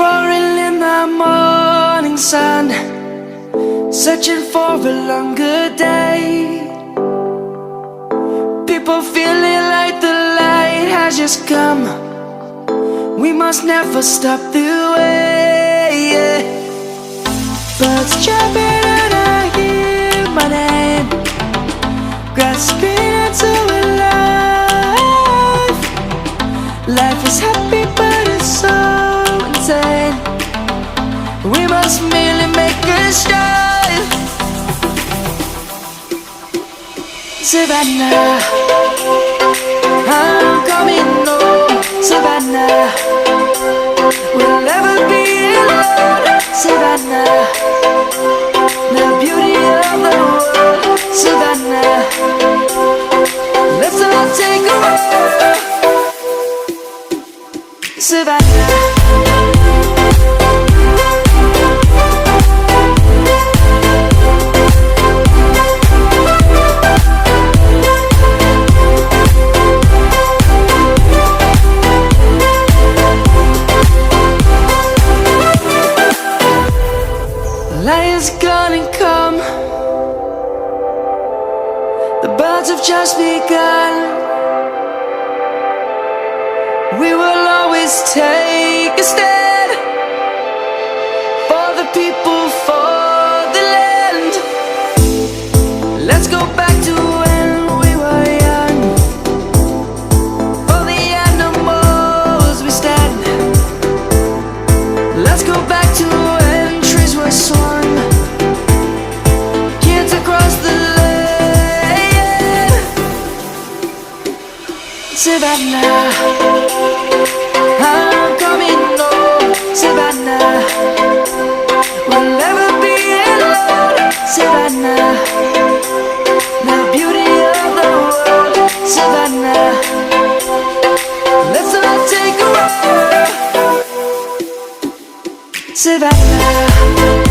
roaring in the morning sun, searching for a longer day. People feeling like the light has just come. We must never stop the way, yeah. Birds chirping and I hear my name, grasping into a life. Life is happy but it's so insane. We must merely make a start. Savannah, I'm coming home. Savannah, we'll never be alone. Savannah, the beauty of the world. Savannah, let's all take a walk. Savannah. Lion's gonna come. The birds have just begun. We will always take a stand for the people, for the land. Let's go back to when we were young. For the animals we stand. Let's go back to when trees were swung. Kids across the land. Savannah, I'm coming home. Savannah, we'll never be alone. Savannah, the beauty of the world. Savannah, let's all take a walk. Savannah.